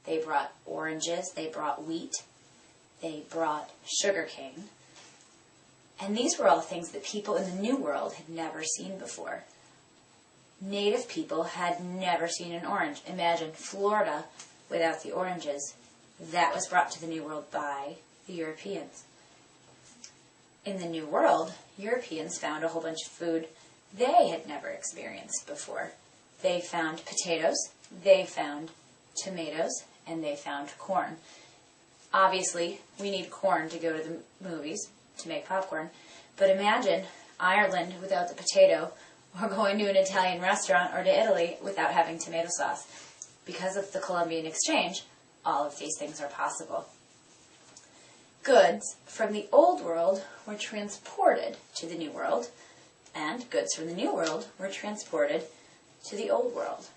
They brought oranges, they brought wheat, they brought sugarcane. And these were all things that people in the New World had never seen before. Native people had never seen an orange. Imagine Florida without the oranges. That was brought to the New World by the Europeans. In the New World, Europeans found a whole bunch of food they had never experienced before. They found potatoes, they found tomatoes, and they found corn. Obviously, we need corn to go to the movies to make popcorn, but imagine Ireland without the potato, or going to an Italian restaurant or to Italy without having tomato sauce. Because of the Columbian exchange, all of these things are possible. Goods from the Old World were transported to the New World, and goods from the New World were transported to the Old World.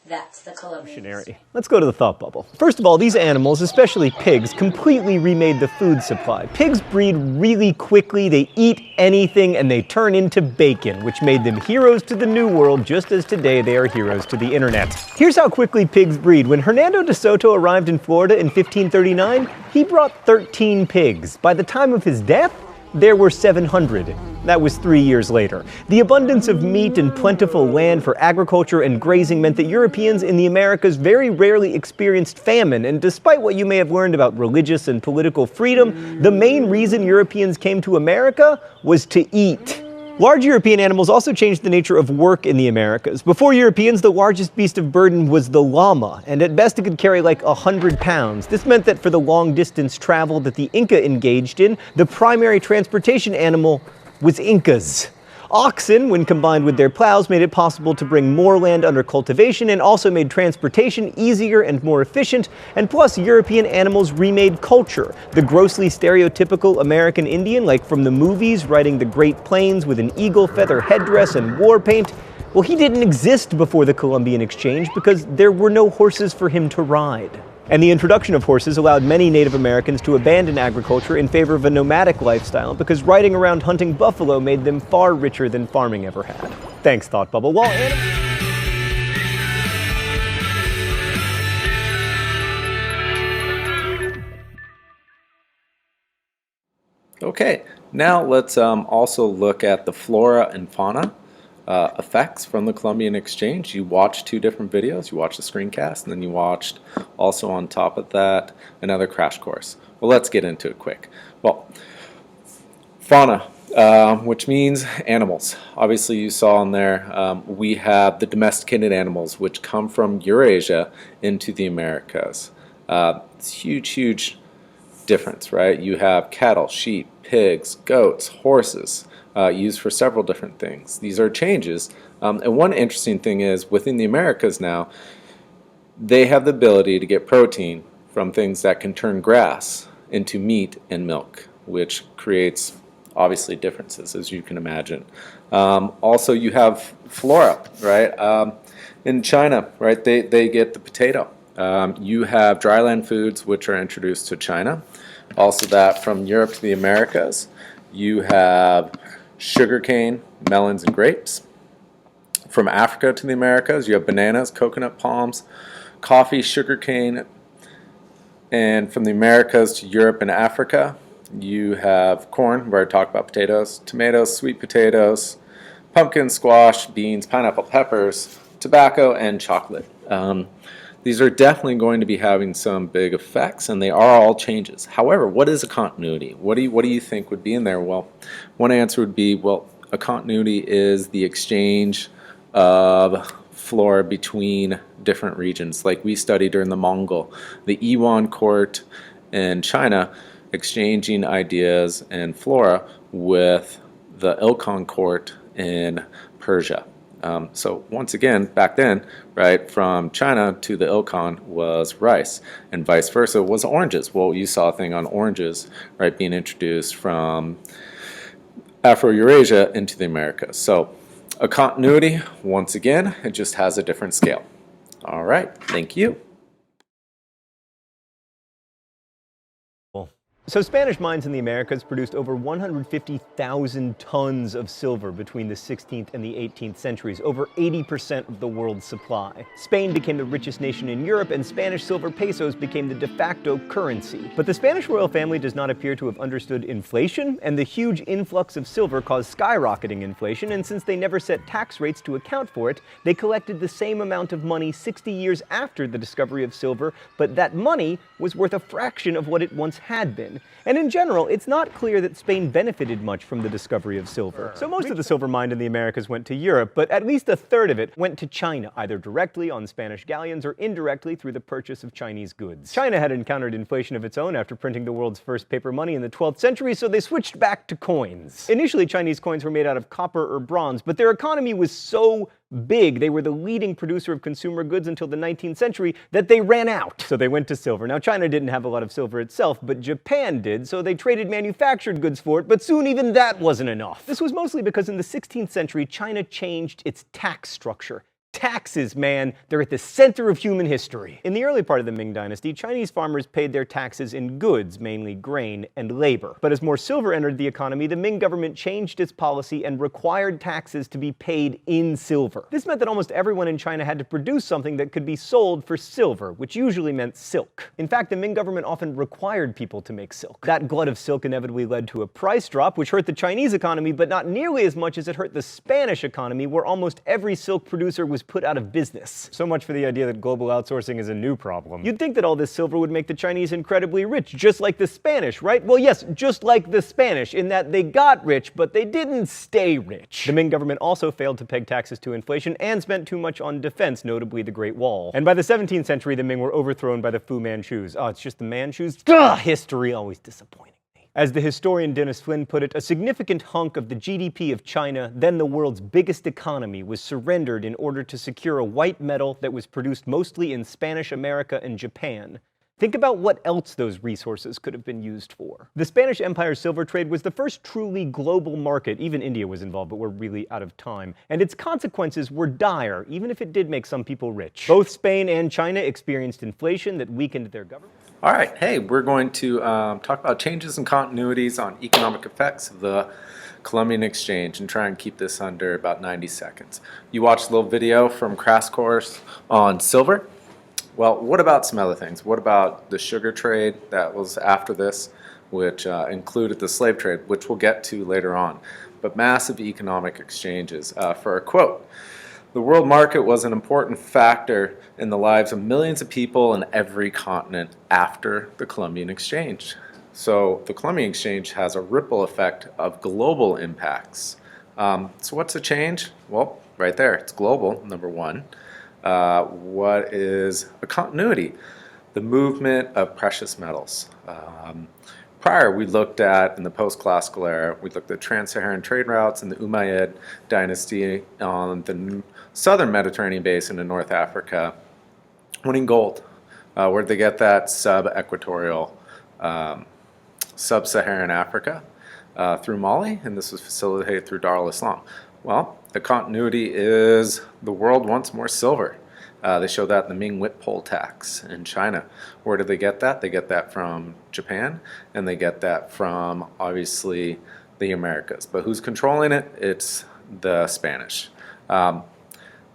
That's the Columbian. Let's go to the thought bubble. First of all, these animals, especially pigs, completely remade the food supply. Pigs breed really quickly, they eat anything, and they turn into bacon, which made them heroes to the New World, just as today they are heroes to the internet. Here's how quickly pigs breed. When Hernando de Soto arrived in Florida in 1539, he brought 13 pigs. By the time of his death, there were 700. That was 3 years later. The abundance of meat and plentiful land for agriculture and grazing meant that Europeans in the Americas very rarely experienced famine, and despite what you may have learned about religious and political freedom, the main reason Europeans came to America was to eat. Large European animals also changed the nature of work in the Americas. Before Europeans, the largest beast of burden was the llama, and at best it could carry like 100 pounds. This meant that for the long distance travel that the Inca engaged in, the primary transportation animal was Incas. Oxen, when combined with their plows, made it possible to bring more land under cultivation and also made transportation easier and more efficient, and plus European animals remade culture. The grossly stereotypical American Indian, like from the movies, riding the Great Plains with an eagle feather headdress and war paint, well, he didn't exist before the Columbian exchange because there were no horses for him to ride. And the introduction of horses allowed many Native Americans to abandon agriculture in favor of a nomadic lifestyle because riding around hunting buffalo made them far richer than farming ever had. Thanks, Thought Bubble. Okay, now let's also look at the flora and fauna effects from the Columbian exchange. You watched two different videos. You watched the screencast, and then you watched also on top of that another crash course. Well, let's get into it quick. Well, fauna, which means animals. Obviously you saw in there we have the domesticated animals which come from Eurasia into the Americas. It's huge difference, right? You have cattle, sheep, pigs, goats, horses, used for several different things. These are changes. And one interesting thing is within the Americas now, they have the ability to get protein from things that can turn grass into meat and milk, which creates obviously differences, as you can imagine. Also, you have flora, right? In China, right, they get the potato. You have dryland foods which are introduced to China. Also that from Europe to the Americas. You have sugarcane, melons, and grapes. From Africa to the Americas, you have bananas, coconut palms, coffee, sugarcane. And from the Americas to Europe and Africa, you have corn, where I talked about potatoes, tomatoes, sweet potatoes, pumpkin, squash, beans, pineapple, peppers, tobacco, and chocolate. These are definitely going to be having some big effects, and they are all changes. However, what is a continuity? What do you think would be in there? Well, one answer would be, well, a continuity is the exchange of flora between different regions. Like we studied during the Mongol, the Yuan court in China, exchanging ideas and flora with the Ilkhan court in Persia. So once again, back then, right, from China to the Ilkhan was rice, and vice versa was oranges. Well, you saw a thing on oranges, right, being introduced from Afro-Eurasia into the Americas. So a continuity, once again, it just has a different scale. All right, thank you. So Spanish mines in the Americas produced over 150,000 tons of silver between the 16th and the 18th centuries, over 80% of the world's supply. Spain became the richest nation in Europe, and Spanish silver pesos became the de facto currency. But the Spanish royal family does not appear to have understood inflation, and the huge influx of silver caused skyrocketing inflation, and since they never set tax rates to account for it, they collected the same amount of money 60 years after the discovery of silver, but that money was worth a fraction of what it once had been. And in general, it's not clear that Spain benefited much from the discovery of silver. So most of the silver mined in the Americas went to Europe, but at least a third of it went to China, either directly on Spanish galleons or indirectly through the purchase of Chinese goods. China had encountered inflation of its own after printing the world's first paper money in the 12th century, so they switched back to coins. Initially, Chinese coins were made out of copper or bronze, but their economy was so big, they were the leading producer of consumer goods until the 19th century, that they ran out. So they went to silver. Now, China didn't have a lot of silver itself, but Japan did, so they traded manufactured goods for it, but soon even that wasn't enough. This was mostly because in the 16th century, China changed its tax structure. Taxes, man, they're at the center of human history. In the early part of the Ming Dynasty, Chinese farmers paid their taxes in goods, mainly grain and labor. But as more silver entered the economy, the Ming government changed its policy and required taxes to be paid in silver. This meant that almost everyone in China had to produce something that could be sold for silver, which usually meant silk. In fact, the Ming government often required people to make silk. That glut of silk inevitably led to a price drop, which hurt the Chinese economy, but not nearly as much as it hurt the Spanish economy, where almost every silk producer was put out of business. So much for the idea that global outsourcing is a new problem. You'd think that all this silver would make the Chinese incredibly rich, just like the Spanish, right? Well, yes, just like the Spanish, in that they got rich, but they didn't stay rich. The Ming government also failed to peg taxes to inflation and spent too much on defense, notably the Great Wall. And by the 17th century, the Ming were overthrown by the Fu Manchus. Oh, it's just the Manchus? Ugh, history always disappointing. As the historian Dennis Flynn put it, a significant hunk of the GDP of China, then the world's biggest economy, was surrendered in order to secure a white metal that was produced mostly in Spanish America and Japan. Think about what else those resources could have been used for. The Spanish Empire's silver trade was the first truly global market. Even India was involved, but we're really out of time. And its consequences were dire, even if it did make some people rich. Both Spain and China experienced inflation that weakened their government. All right, hey, we're going to talk about changes and continuities on economic effects of the Columbian Exchange and try and keep this under about 90 seconds. You watched a little video from Crash Course on silver. Well, what about some other things? What about the sugar trade that was after this, which included the slave trade, which we'll get to later on, but massive economic exchanges. For a quote, "The world market was an important factor in the lives of millions of people in every continent after the Columbian Exchange." So the Columbian Exchange has a ripple effect of global impacts. So what's the change? Well, right there, it's global, number one. What is a continuity? The movement of precious metals. Prior, we looked at, in the post-classical era, we looked at trans-Saharan trade routes in the Umayyad dynasty on the southern Mediterranean basin in North Africa, winning gold. Where did they get that? Sub-equatorial, sub-Saharan Africa through Mali, and this was facilitated through Dar al-Islam. Well, the continuity is the world wants more silver. They show that in the Ming Whip poll tax in China. Where do they get that? They get that from Japan, and they get that from, obviously, the Americas. But who's controlling it? It's the Spanish.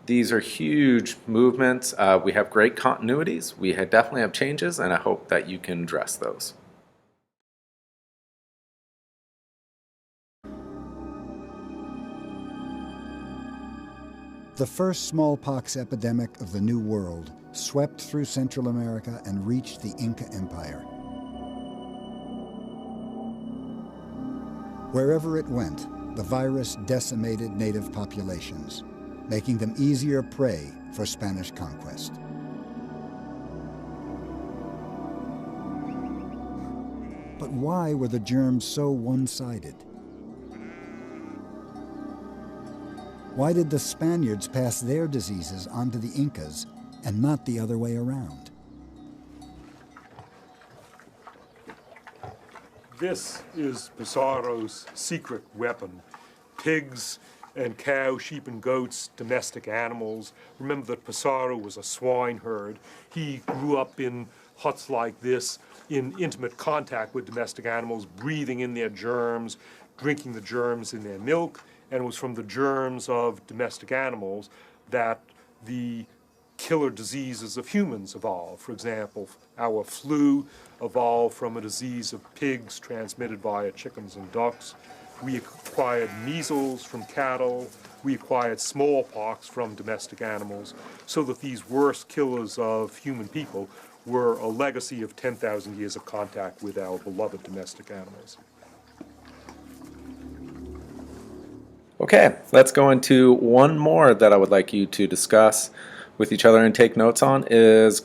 These are huge movements. We have great continuities. We definitely have changes, and I hope that you can address those. The first smallpox epidemic of the New World swept through Central America and reached the Inca Empire. Wherever it went, the virus decimated native populations, making them easier prey for Spanish conquest. But why were the germs so one-sided? Why did the Spaniards pass their diseases on to the Incas and not the other way around? This is Pizarro's secret weapon. Pigs and cows, sheep and goats, domestic animals. Remember that Pizarro was a swineherd. He grew up in huts like this in intimate contact with domestic animals, breathing in their germs, drinking the germs in their milk, and it was from the germs of domestic animals that the killer diseases of humans evolved. For example, our flu evolved from a disease of pigs transmitted via chickens and ducks. We acquired measles from cattle. We acquired smallpox from domestic animals, so that these worst killers of human people were a legacy of 10,000 years of contact with our beloved domestic animals. Okay, let's go into one more that I would like you to discuss with each other and take notes on is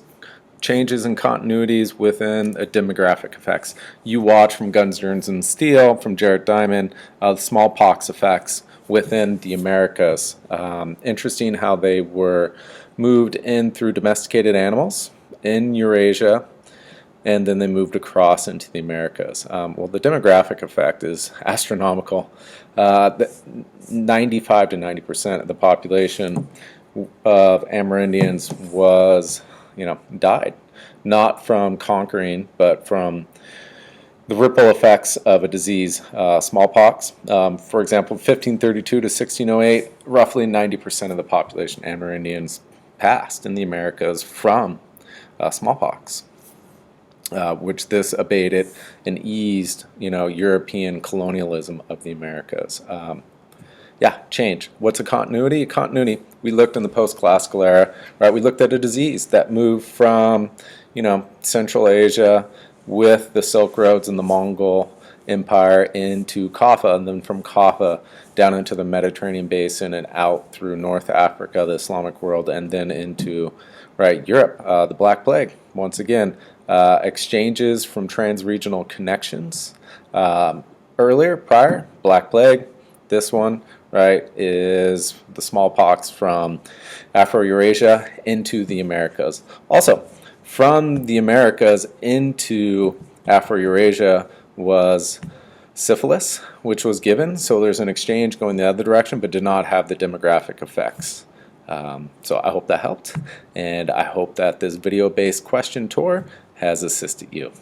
changes and continuities within demographic effects. You watch from Guns, Germs, and Steel, from Jared Diamond, the smallpox effects within the Americas. Interesting how they were moved in through domesticated animals in Eurasia, and then they moved across into the Americas. Well, the demographic effect is astronomical. 95 to 90% of the population of Amerindians was, died. Not from conquering, but from the ripple effects of a disease, smallpox. For example, 1532 to 1608, roughly 90% of the population, Amerindians, passed in the Americas from smallpox. Which this abated and eased, European colonialism of the Americas. Change. What's a continuity? A continuity, we looked in the post-classical era, right? We looked at a disease that moved from, Central Asia with the Silk Roads and the Mongol Empire into Kaffa, and then from Kaffa down into the Mediterranean basin and out through North Africa, the Islamic world, and then into, Europe, the Black Plague. Once again, exchanges from trans-regional connections. Prior, Black Plague. This one, is the smallpox from Afro-Eurasia into the Americas. Also, from the Americas into Afro-Eurasia was syphilis, which was given. So there's an exchange going the other direction, but did not have the demographic effects. So I hope that helped, and I hope that this video-based question tour has assisted you.